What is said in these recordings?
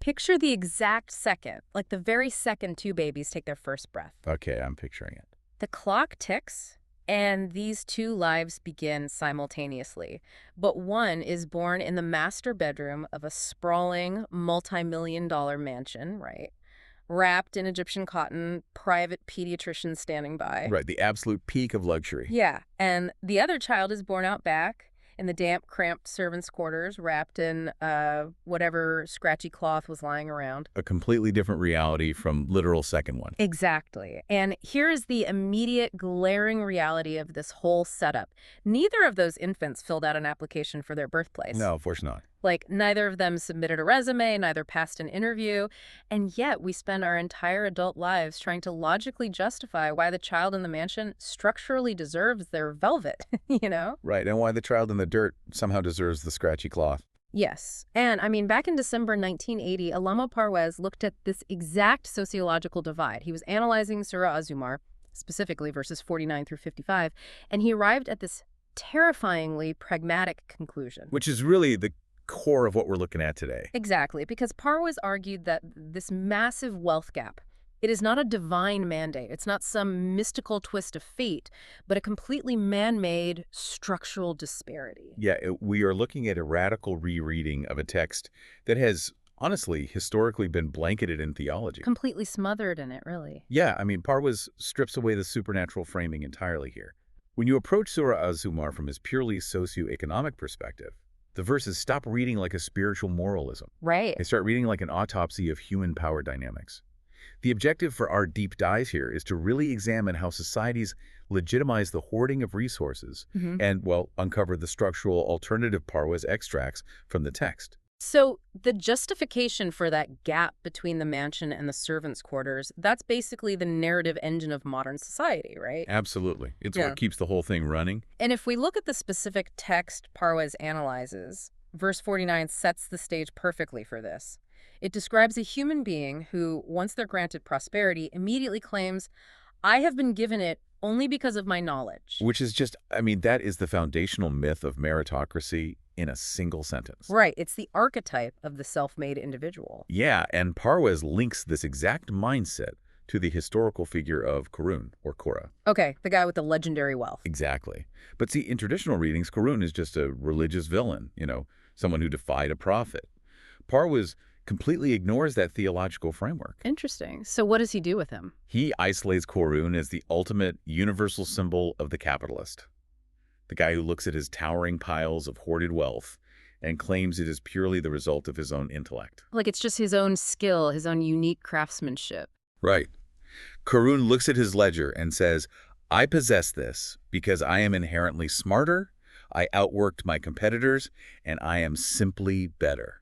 Picture the exact second, like the very second two babies take their first breath. Okay, I'm picturing it. The clock ticks, and these two lives begin simultaneously. But one is born in the master bedroom of a sprawling, multi-million-dollar mansion, right? Wrapped in Egyptian cotton, private pediatrician standing by. Right, the absolute peak of luxury. Yeah, and the other child is born out back in the damp, cramped servants' quarters, wrapped in whatever scratchy cloth was lying around. A completely different reality from literal second one. Exactly. And here is the immediate, glaring reality of this whole setup. Neither of those infants filled out an application for their birthplace. No, of course not. Like, neither of them submitted a resume, neither passed an interview, and yet we spend our entire adult lives trying to logically justify why the child in the mansion structurally deserves their velvet, you know? Right, and why the child in the dirt somehow deserves the scratchy cloth. Yes. And, I mean, back in December 1980, Allama Parwez looked at this exact sociological divide. He was analyzing Surah Az-Zumar, specifically verses 49 through 55, and he arrived at this terrifyingly pragmatic conclusion. Which is really the core of what we're looking at today. Exactly, because Parwez argued that this massive wealth gap, it is not a divine mandate. It's not some mystical twist of fate, but a completely man-made structural disparity. Yeah, we are looking at a radical rereading of a text that has, honestly, historically been blanketed in theology. Completely smothered in it, really. Yeah, I mean, Parwez strips away the supernatural framing entirely here. When you approach Surah Az-Zumar from his purely socio-economic perspective, the verses stop reading like a spiritual moralism. Right. They start reading like an autopsy of human power dynamics. The objective for our deep dives here is to really examine how societies legitimize the hoarding of resources and, well, uncover the structural alternative Parwez extracts from the text. So the justification for that gap between the mansion and the servants' quarters, that's basically the narrative engine of modern society, right? Absolutely. It's Yeah. what keeps the whole thing running. And if we look at the specific text Parwez analyzes, verse 49 sets the stage perfectly for this. It describes a human being who, once they're granted prosperity, immediately claims, I have been given it only because of my knowledge. Which is just, I mean, that is the foundational myth of meritocracy in a single sentence. Right. It's the archetype of the self-made individual. Yeah, and Parwez links this exact mindset to the historical figure of Qarun, or Korah. Okay, the guy with the legendary wealth. Exactly. But see, in traditional readings, Qarun is just a religious villain, someone who defied a prophet. Parwez completely ignores that theological framework. Interesting. So what does he do with him? He isolates Qarun as the ultimate universal symbol of the capitalist. The guy who looks at his towering piles of hoarded wealth and claims it is purely the result of his own intellect. Like it's just his own skill, his own unique craftsmanship. Right. Qarun looks at his ledger and says, I possess this because I am inherently smarter, I outworked my competitors, and I am simply better.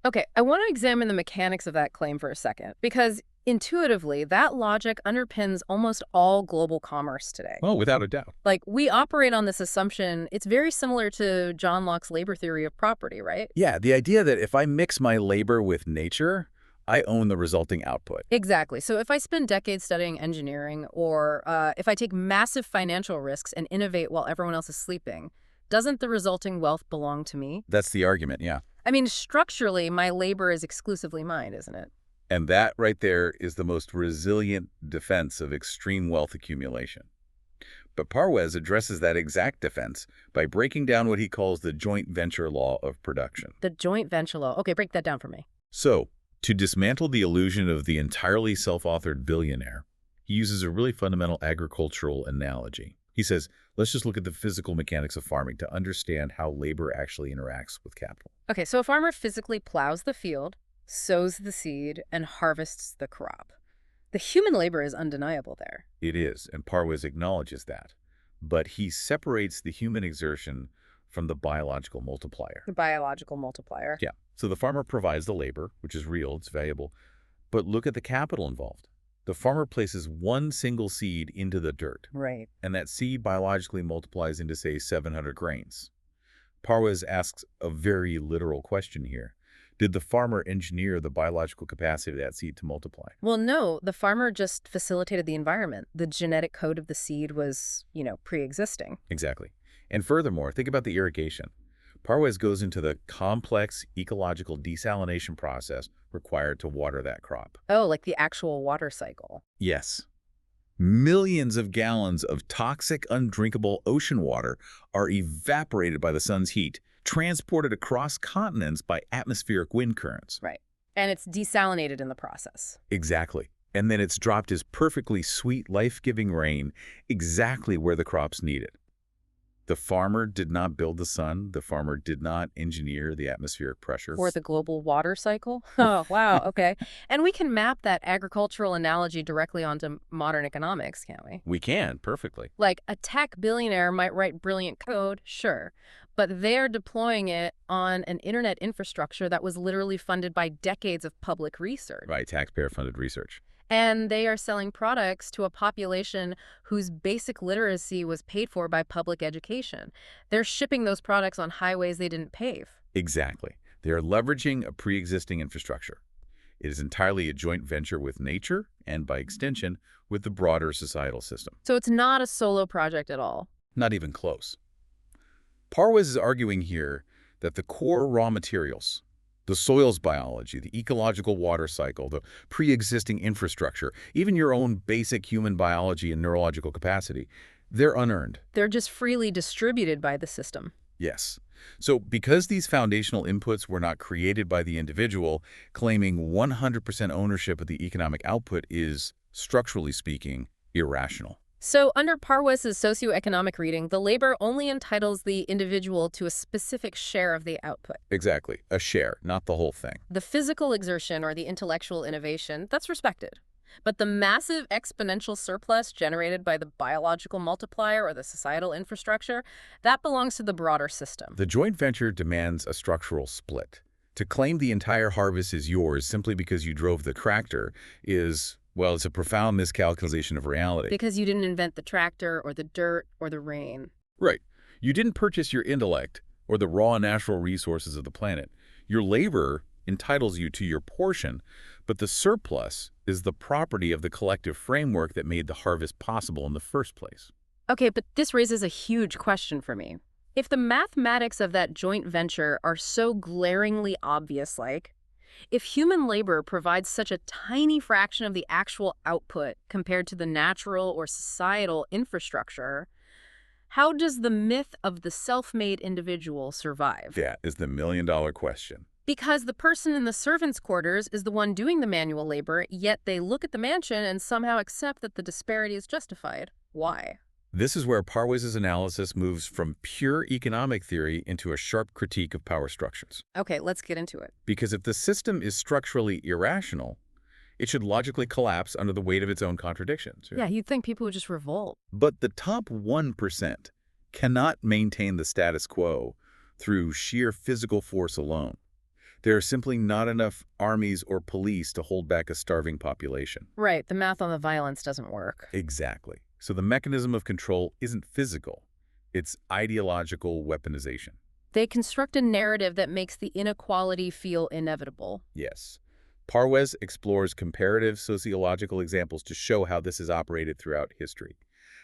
Okay, I want to examine the mechanics of that claim for a second, because intuitively, that logic underpins almost all global commerce today. Well, without a doubt. Like, we operate on this assumption. It's very similar to John Locke's labor theory of property, right? Yeah, the idea that if I mix my labor with nature, I own the resulting output. Exactly. So if I spend decades studying engineering, or if I take massive financial risks and innovate while everyone else is sleeping, doesn't the resulting wealth belong to me? That's the argument, yeah. I mean, structurally, my labor is exclusively mine, isn't it? And that right there is the most resilient defense of extreme wealth accumulation. But Parwez addresses that exact defense by breaking down what he calls the joint venture law of production. The joint venture law. Okay, break that down for me. So, to dismantle the illusion of the entirely self-authored billionaire, he uses a really fundamental agricultural analogy. He says, let's just look at the physical mechanics of farming to understand how labor actually interacts with capital. Okay, so a farmer physically plows the field, sows the seed, and harvests the crop. The human labor is undeniable there. It is, and Parwez acknowledges that. But he separates the human exertion from the biological multiplier. The biological multiplier. Yeah, so the farmer provides the labor, which is real, it's valuable. But look at the capital involved. The farmer places one single seed into the dirt. Right. And that seed biologically multiplies into, say, 700 grains. Parwez asks a very literal question here. Did the farmer engineer the biological capacity of that seed to multiply? Well, no, the farmer just facilitated the environment. The genetic code of the seed was, pre-existing. Exactly. And furthermore, think about the irrigation. Parwez goes into the complex ecological desalination process required to water that crop. Oh, like the actual water cycle. Yes. Millions of gallons of toxic, undrinkable ocean water are evaporated by the sun's heat, transported across continents by atmospheric wind currents. Right. And it's desalinated in the process. Exactly. And then it's dropped as perfectly sweet, life-giving rain exactly where the crops need it. The farmer did not build the sun. The farmer did not engineer the atmospheric pressure. Or the global water cycle. Oh, wow. Okay. And we can map that agricultural analogy directly onto modern economics, can't we? We can, perfectly. Like a tech billionaire might write brilliant code, sure, but they're deploying it on an internet infrastructure that was literally funded by decades of public research. Right, taxpayer-funded research. And they are selling products to a population whose basic literacy was paid for by public education. They're shipping those products on highways they didn't pave. Exactly. They are leveraging a pre-existing infrastructure. It is entirely a joint venture with nature and, by extension, with the broader societal system. So it's not a solo project at all. Not even close. Parwez is arguing here that the core raw materials, the soil's biology, the ecological water cycle, the pre-existing infrastructure, even your own basic human biology and neurological capacity, they're unearned. They're just freely distributed by the system. Yes. So because these foundational inputs were not created by the individual, claiming 100% ownership of the economic output is, structurally speaking, irrational. So under Parwez's socio-economic reading, the labor only entitles the individual to a specific share of the output. Exactly. A share, not the whole thing. The physical exertion or the intellectual innovation, that's respected. But the massive exponential surplus generated by the biological multiplier or the societal infrastructure, that belongs to the broader system. The joint venture demands a structural split. To claim the entire harvest is yours simply because you drove the tractor is, well, it's a profound miscalculation of reality. Because you didn't invent the tractor or the dirt or the rain. Right. You didn't purchase your intellect or the raw natural resources of the planet. Your labor entitles you to your portion, but the surplus is the property of the collective framework that made the harvest possible in the first place. Okay, but this raises a huge question for me. If the mathematics of that joint venture are so glaringly obvious, like, if human labor provides such a tiny fraction of the actual output compared to the natural or societal infrastructure, how does the myth of the self-made individual survive? That is the million-dollar question. Because the person in the servants' quarters is the one doing the manual labor, yet they look at the mansion and somehow accept that the disparity is justified. Why? This is where Parwez's analysis moves from pure economic theory into a sharp critique of power structures. Okay, let's get into it. Because if the system is structurally irrational, it should logically collapse under the weight of its own contradictions. Yeah, you'd think people would just revolt. But the top 1% cannot maintain the status quo through sheer physical force alone. There are simply not enough armies or police to hold back a starving population. Right, the math on the violence doesn't work. Exactly. So the mechanism of control isn't physical. It's ideological weaponization. They construct a narrative that makes the inequality feel inevitable. Yes. Parwez explores comparative sociological examples to show how this is operated throughout history.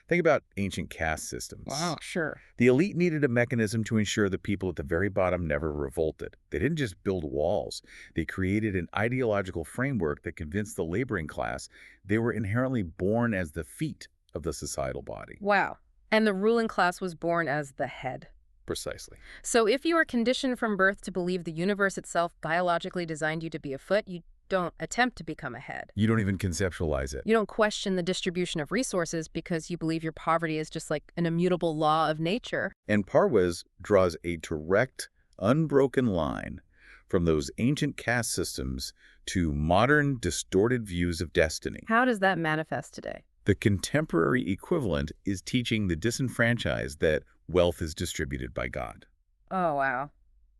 Think about ancient caste systems. Wow, sure. The elite needed a mechanism to ensure the people at the very bottom never revolted. They didn't just build walls. They created an ideological framework that convinced the laboring class they were inherently born as the feet of the societal body. Wow. And the ruling class was born as the head. Precisely. So if you are conditioned from birth to believe the universe itself biologically designed you to be a foot, you don't attempt to become a head. You don't even conceptualize it. You don't question the distribution of resources because you believe your poverty is just like an immutable law of nature. And Parwez draws a direct, unbroken line from those ancient caste systems to modern, distorted views of destiny. How does that manifest today? The contemporary equivalent is teaching the disenfranchised that wealth is distributed by God. Oh, wow.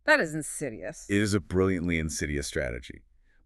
That is insidious. It is a brilliantly insidious strategy.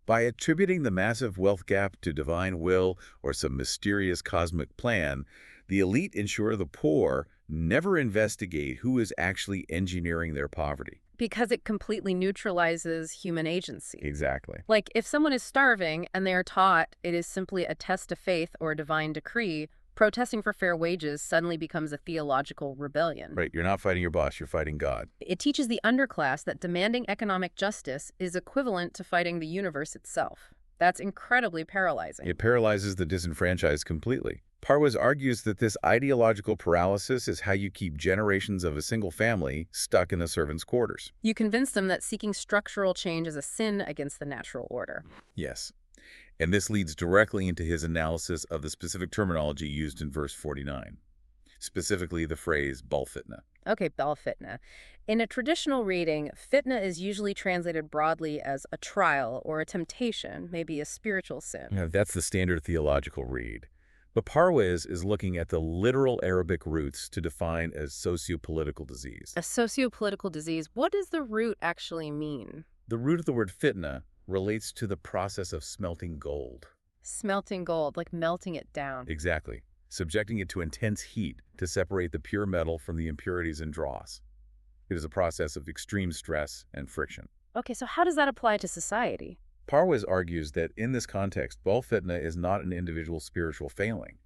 By attributing the massive wealth gap to divine will or some mysterious cosmic plan, the elite ensure the poor never investigate who is actually engineering their poverty. Because it completely neutralizes human agency. Exactly. Like, if someone is starving and they are taught it is simply a test of faith or a divine decree, Protesting for fair wages suddenly becomes a theological rebellion. Right, you're not fighting your boss, you're fighting God. It teaches the underclass that demanding economic justice is equivalent to fighting the universe itself. That's incredibly paralyzing. It paralyzes the disenfranchised completely. Parwez argues that this ideological paralysis is how you keep generations of a single family stuck in the servants' quarters. You convince them that seeking structural change is a sin against the natural order. Yes. And this leads directly into his analysis of the specific terminology used in verse 49, specifically the phrase bal fitna. Okay, bal fitna. In a traditional reading, fitna is usually translated broadly as a trial or a temptation, maybe a spiritual sin. That's the standard theological read. But Parwez is looking at the literal Arabic roots to define a socio-political disease. A socio-political disease, what does the root actually mean? The root of the word fitna relates to the process of smelting gold. Smelting gold, like melting it down. Exactly. Subjecting it to intense heat to separate the pure metal from the impurities and dross. It is a process of extreme stress and friction. Okay, so how does that apply to society? Parwez argues that in this context, bal fitna is not an individual spiritual failing.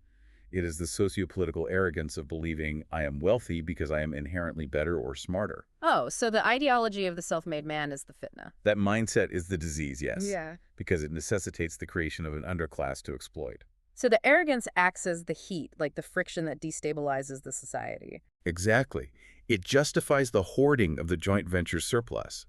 It is the socio-political arrogance of believing I am wealthy because I am inherently better or smarter. Oh, so the ideology of the self-made man is the fitna. That mindset is the disease, yes. Yeah. Because it necessitates the creation of an underclass to exploit. So the arrogance acts as the heat, like the friction that destabilizes the society. Exactly. It justifies the hoarding of the joint venture surplus.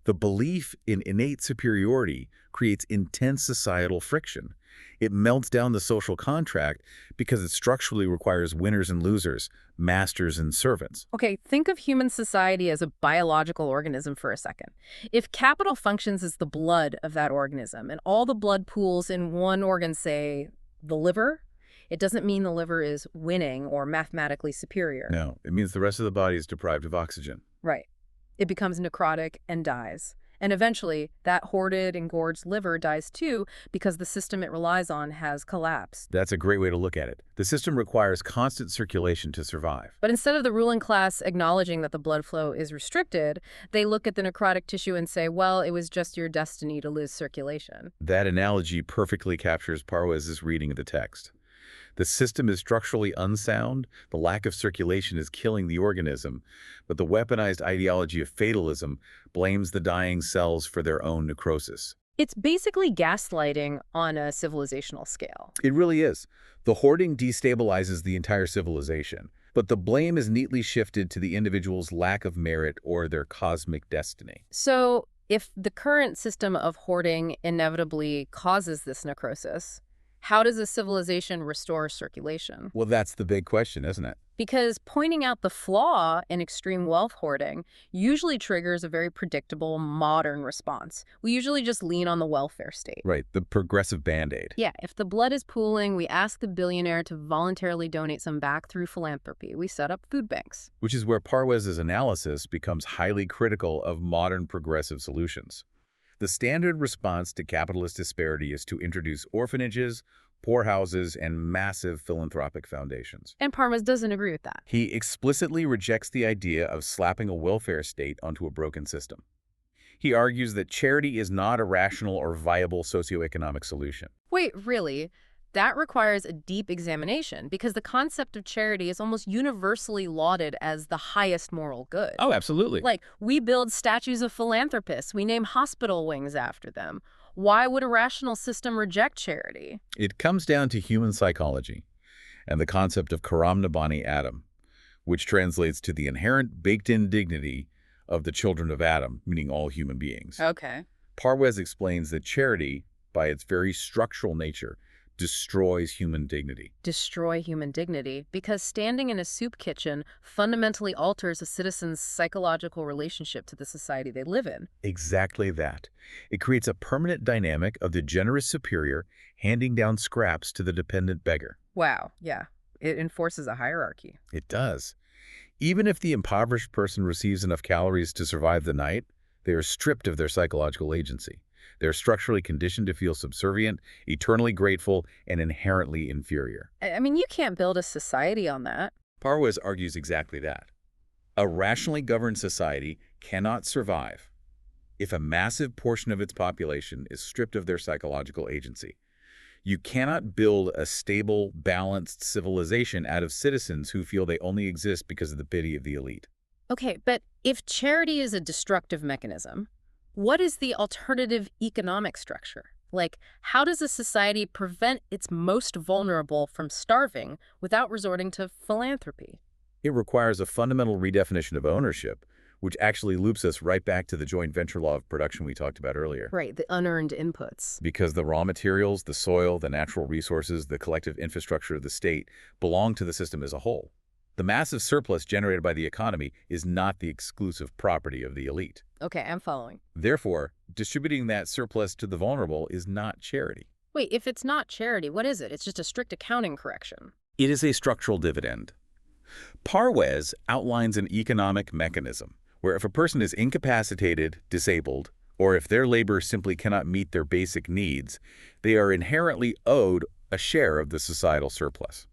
The belief in innate superiority creates intense societal friction. It melts down the social contract because it structurally requires winners and losers, masters and servants. Okay, think of human society as a biological organism for a second. If capital functions as the blood of that organism, and all the blood pools in one organ, say, the liver, it doesn't mean the liver is winning or mathematically superior. No, it means the rest of the body is deprived of oxygen. Right. It becomes necrotic and dies. And eventually, that hoarded, engorged liver dies too because the system it relies on has collapsed. That's a great way to look at it. The system requires constant circulation to survive. But instead of the ruling class acknowledging that the blood flow is restricted, they look at the necrotic tissue and say, well, it was just your destiny to lose circulation. That analogy perfectly captures Parwez's reading of the text. The system is structurally unsound, the lack of circulation is killing the organism, but the weaponized ideology of fatalism blames the dying cells for their own necrosis. It's basically gaslighting on a civilizational scale. It really is. The hoarding destabilizes the entire civilization, but the blame is neatly shifted to the individual's lack of merit or their cosmic destiny. So if the current system of hoarding inevitably causes this necrosis, how does a civilization restore circulation? Well, that's the big question, isn't it? Because pointing out the flaw in extreme wealth hoarding usually triggers a very predictable modern response. We usually just lean on the welfare state. Right, the progressive Band-Aid. Yeah, if the blood is pooling, we ask the billionaire to voluntarily donate some back through philanthropy. We set up food banks. Which is where Parwez's analysis becomes highly critical of modern progressive solutions. The standard response to capitalist disparity is to introduce orphanages, poorhouses, and massive philanthropic foundations. And Parwez doesn't agree with that. He explicitly rejects the idea of slapping a welfare state onto a broken system. He argues that charity is not a rational or viable socioeconomic solution. Wait, really? That requires a deep examination because the concept of charity is almost universally lauded as the highest moral good. Oh, absolutely. Like, we build statues of philanthropists. We name hospital wings after them. Why would a rational system reject charity? It comes down to human psychology and the concept of karam nabani Adam, which translates to the inherent baked-in dignity of the children of Adam, meaning all human beings. Okay. Parwez explains that charity, by its very structural nature, destroys human dignity. Destroy human dignity because standing in a soup kitchen fundamentally alters a citizen's psychological relationship to the society they live in. Exactly that. It creates a permanent dynamic of the generous superior handing down scraps to the dependent beggar. Wow, yeah. It enforces a hierarchy. It does. Even if the impoverished person receives enough calories to survive the night, they are stripped of their psychological agency. They're structurally conditioned to feel subservient, eternally grateful, and inherently inferior. I mean, you can't build a society on that. Parwez argues exactly that. A rationally governed society cannot survive if a massive portion of its population is stripped of their psychological agency. You cannot build a stable, balanced civilization out of citizens who feel they only exist because of the pity of the elite. Okay, but if charity is a destructive mechanism, what is the alternative economic structure? Like, how does a society prevent its most vulnerable from starving without resorting to philanthropy? It requires a fundamental redefinition of ownership, which actually loops us right back to the joint venture law of production we talked about earlier. Right, the unearned inputs. Because the raw materials, the soil, the natural resources, the collective infrastructure of the state belong to the system as a whole. The massive surplus generated by the economy is not the exclusive property of the elite. Okay, I'm following. Therefore, distributing that surplus to the vulnerable is not charity. Wait, if it's not charity, what is it? It's just a strict accounting correction. It is a structural dividend. Parwez outlines an economic mechanism where if a person is incapacitated, disabled, or if their labor simply cannot meet their basic needs, they are inherently owed a share of the societal surplus.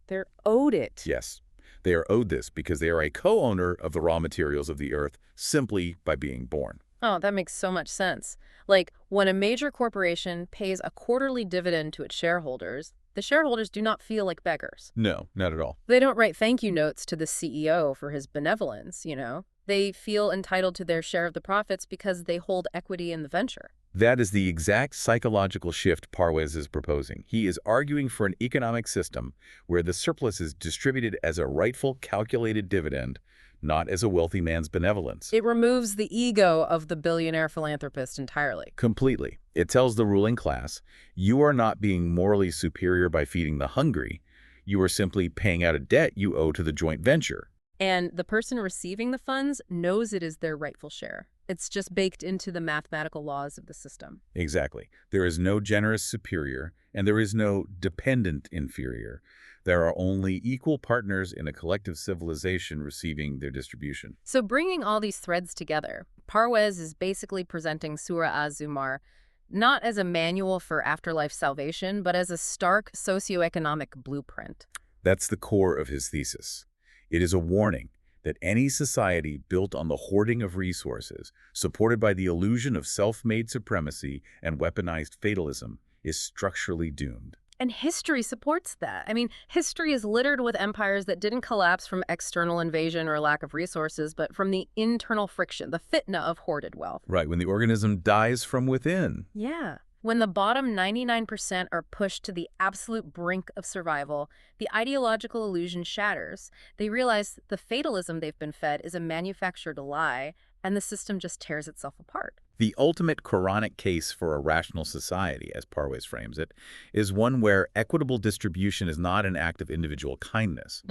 They're owed it. Yes, they are owed this because they are a co-owner of the raw materials of the earth simply by being born. Oh, that makes so much sense. Like, when a major corporation pays a quarterly dividend to its shareholders, the shareholders do not feel like beggars. No, not at all. They don't write thank you notes to the CEO for his benevolence, you know? They feel entitled to their share of the profits because they hold equity in the venture. That is the exact psychological shift Parwez is proposing. He is arguing for an economic system where the surplus is distributed as a rightful, calculated dividend, not as a wealthy man's benevolence. It removes the ego of the billionaire philanthropist entirely. Completely. It tells the ruling class, you are not being morally superior by feeding the hungry. You are simply paying out a debt you owe to the joint venture. And the person receiving the funds knows it is their rightful share. It's just baked into the mathematical laws of the system. Exactly. There is no generous superior, and there is no dependent inferior. There are only equal partners in a collective civilization receiving their distribution. So bringing all these threads together, Parwez is basically presenting Surah Az-Zumar not as a manual for afterlife salvation, but as a stark socio-economic blueprint. That's the core of his thesis. It is a warning that any society built on the hoarding of resources, supported by the illusion of self-made supremacy and weaponized fatalism, is structurally doomed. And history supports that. I mean, history is littered with empires that didn't collapse from external invasion or lack of resources, but from the internal friction, the fitna of hoarded wealth. Right, when the organism dies from within. Yeah. When the bottom 99% are pushed to the absolute brink of survival, the ideological illusion shatters. They realize the fatalism they've been fed is a manufactured lie, and the system just tears itself apart. The ultimate Quranic case for a rational society, as Parwez frames it, is one where equitable distribution is not an act of individual kindness.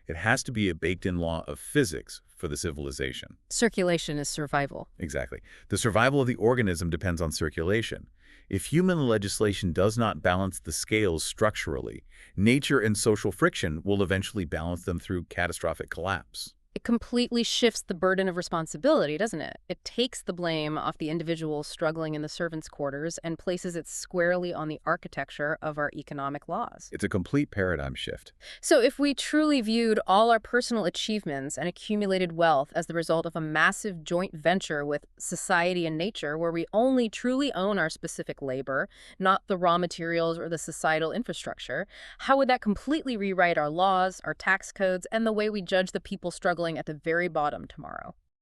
It has to be a baked-in law of physics for the civilization. Circulation is survival. Exactly. The survival of the organism depends on circulation. If human legislation does not balance the scales structurally, nature and social friction will eventually balance them through catastrophic collapse. It completely shifts the burden of responsibility, doesn't it? It takes the blame off the individual struggling in the servants' quarters and places it squarely on the architecture of our economic laws. It's a complete paradigm shift. So if we truly viewed all our personal achievements and accumulated wealth as the result of a massive joint venture with society and nature, where we only truly own our specific labor, not the raw materials or the societal infrastructure, how would that completely rewrite our laws, our tax codes, and the way we judge the people struggling at the very bottom tomorrow?